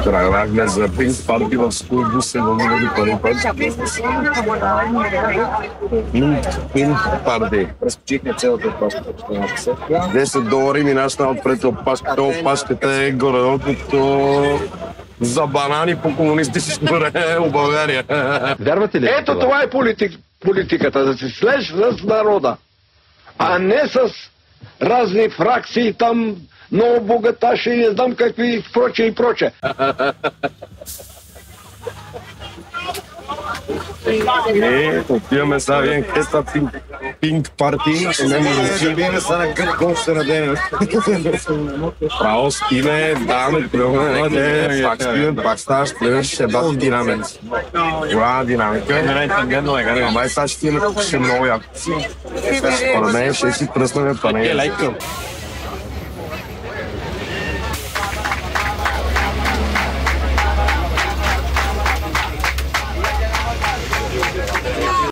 Тръгнахме за Пинк парти в Скулбус, се вълнували първи път. Пинк парти. Разпочихме цялата паска. $10 минашна отпред опашката е горе като за банани по комунистическо време в България. Вярвате ли? Ето това е политиката, да се слез с народа, а не с разни фракции там, много богаташи и не знам какви и проче и проче. Отиваме сега един кеста Пинк парти. Биме са на къп гол ще радеме. Право спиме, даваме плюване, пак спиме, пак ставаш плюване, ще бати динамик. Голяма динамика. Ама сега ще много яко. Според мен ще си пръснаме панели.